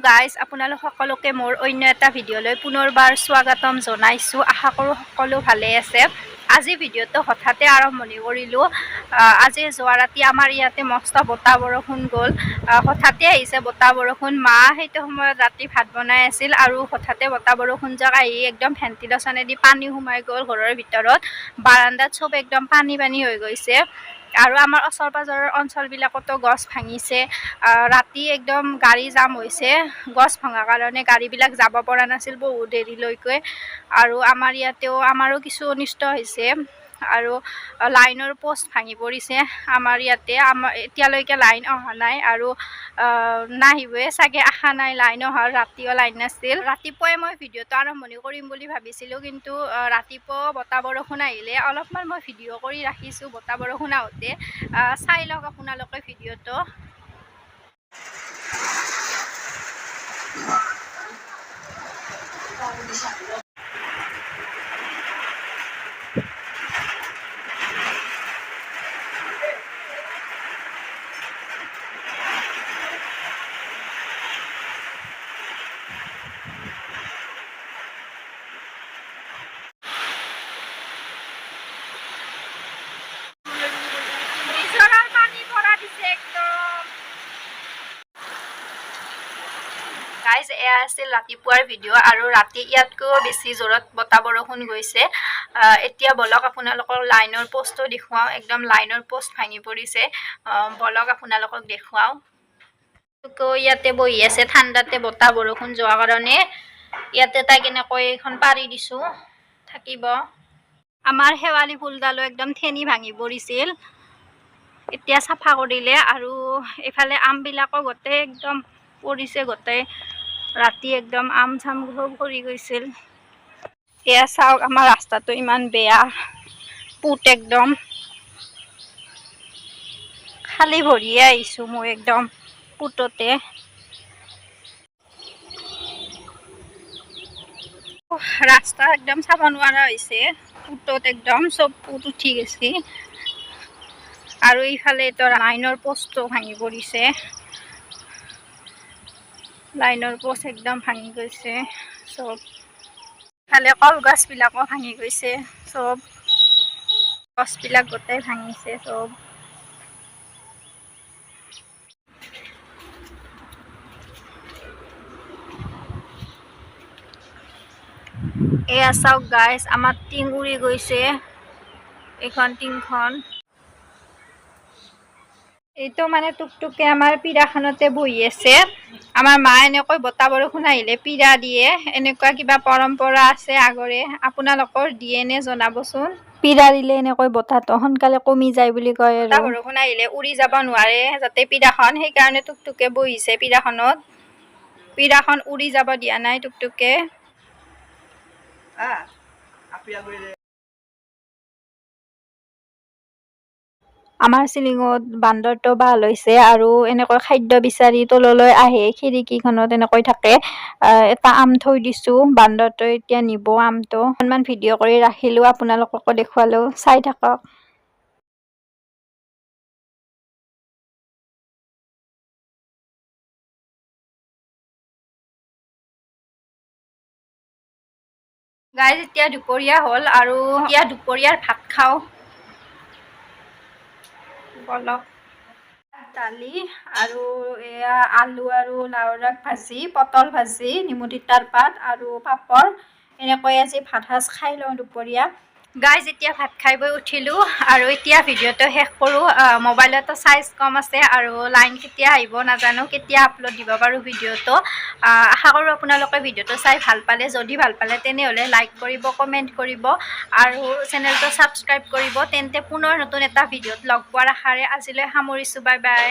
Guys আপোনালোক সকলোকে মোৰ অন্য এটা ভিডিঅ'লৈ পুনৰবাৰ স্বাগতম জনাইছোঁ। আশা কৰোঁ সকলো ভালে আছে। আজি ভিডিঅ'টো হঠাতে আৰম্ভণি কৰিলোঁ। আজি যোৱা ৰাতি আমাৰ ইয়াতে মস্ত বতাহ বৰষুণ গ'ল। হঠাতে আহিছে বতাহ বৰষুণ। মা সেইটো সময়ত ৰাতি ভাত বনাই আছিল আৰু হঠাতে বতাহ বৰষুণ যাক আহি একদম ভেণ্টিলেশ্যনেদি পানী সোমাই গ'ল ঘৰৰ ভিতৰত। বাৰাণ্ডাত চব একদম পানী হৈ গৈছে। আৰু আমাৰ ওচৰ পাজৰৰ অঞ্চলবিলাকতো গছ ভাঙিছে। ৰাতি একদম গাড়ী জাম হৈছে। গছ ভঙাৰ কাৰণে গাড়ীবিলাক যাব পৰা নাছিল বহুত দেৰিলৈকে। আৰু আমাৰ ইয়াতেও আমাৰো কিছু অনিষ্ট হৈছে। আৰু লাইনৰ পষ্ট ভাঙি পৰিছে আমাৰ ইয়াতে। এতিয়ালৈকে লাইন অহা নাই আৰু নাহিবই চাগে, আশা নাই লাইন অহাৰ। ৰাতিও লাইন নাছিল। ৰাতিপুৱাই মই ভিডিঅ'টো আৰম্ভণি কৰিম বুলি ভাবিছিলোঁ, কিন্তু ৰাতিপুৱা বতাহ বৰষুণ আহিলে অলপমান মই ভিডিঅ' কৰি ৰাখিছোঁ বতাহ বৰষুণ আহোঁতে। চাই লওক আপোনালোকে ভিডিঅ'টো। গাইজ, এয়া আছিল ৰাতিপুৱাৰ ভিডিঅ' আৰু ৰাতি ইয়াতকৈও বেছি জোৰত বতাহ বৰষুণ গৈছে। এতিয়া বলক আপোনালোকক লাইনৰ পষ্টটো দেখুৱাওঁ। একদম লাইনৰ পষ্ট ভাঙি পৰিছে। বলক আপোনালোকক দেখুৱাওঁ। ইয়াতে বহি আছে ঠাণ্ডাতে বতাহ বৰষুণ যোৱাৰ কাৰণে। ইয়াতে তাই কেনেকৈ এখন পাৰি দিছোঁ থাকিব। আমাৰ শেৱালি ফুলডালো একদম ঠেনি ভাঙি পৰিছিল, এতিয়া চাফা কৰিলে। আৰু এইফালে আমবিলাকো গোটেই একদম পৰিছে গোটেই। ৰাতি একদম আম চাম চব পৰি গৈছিল। এয়া চাওক আমাৰ ৰাস্তাটো ইমান বেয়া, পুত একদম। খালী ভৰিয়ে আহিছোঁ মই একদম পুততে। ৰাস্তা একদম চাব নোৱাৰা হৈছে, পুতত একদম চব পুত উঠি গৈছে। আৰু ইফালে তো লাইনৰ পষ্টটো ভাঙি পৰিছে। লাইনৰ পষ্ট একদম ভাঙি গৈছে চব। ইফালে কলগছবিলাকো ভাঙি গৈছে চব। গছবিলাক গোটেই ভাঙিছে চব। এয়া চাওক গাইজ, আমাৰ টিং উৰি গৈছে। এইখন টিংখন এইটো মানে টুকটুকে আমাৰ পীৰাখনতে বহি আছে। আমাৰ মা এনেকৈ বতাহ বৰষুণ আহিলে পীৰা দিয়ে, এনেকুৱা কিবা পৰম্পৰা আছে আগৰে। আপোনালোকৰ দিয়ে নে জনাবচোন। পীৰা দিলে এনেকৈ বতাহটো সোনকালে কমি যায় বুলি কয়। বতাহ বৰষুণ আহিলে উৰি যাব নোৱাৰে যাতে পীৰাখন, সেইকাৰণে টুকটুকে বহিছে পীৰাখনত। পীৰাখন উৰি যাব দিয়া নাই টুকটুকে। আমাৰ চিলিঙত বান্দৰটো বাল হৈছে আৰু এনেকৈ খাদ্য বিচাৰি তললৈ আহে। খিৰিকীখনত এনেকৈ থাকে। এটা আম থৈ দিছোঁ, বান্দৰটো এতিয়া নিব আমটো। অকণমান ভিডিঅ' কৰি ৰাখিলোঁ, আপোনালোককো দেখুৱালোঁ, চাই থাকক। গাইজ, এতিয়া দুপৰীয়া হ'ল আৰু এতিয়া দুপৰীয়াৰ ভাত খাওঁ। বলক। দালি আৰু এয়া আলু আৰু লাওৰ আগ ভাজি, পটল ভাজি, নেমু তিতাৰ পাত আৰু পাপৰ। এনেকৈ আজি ভাত সাজ খাই লওঁ দুপৰীয়া। গাইজ, এতিয়া ভাত খাই বৈ উঠিলোঁ আৰু এতিয়া ভিডিঅ'টো শেষ কৰোঁ। মোবাইলতো চাইজ কম আছে আৰু লাইন কেতিয়া আহিব নাজানো, কেতিয়া আপলোড দিব পাৰোঁ ভিডিঅ'টো। আশা কৰোঁ আপোনালোকে ভিডিঅ'টো চাই ভাল পালে। যদি ভাল পালে তেনেহ'লে লাইক কৰিব, কমেণ্ট কৰিব আৰু চেনেলটো ছাবস্ক্ৰাইব কৰিব। তেন্তে পুনৰ নতুন এটা ভিডিঅ'ত লগ পোৱাৰ আশাৰে আজিলৈ সামৰিছোঁ। Bye bye.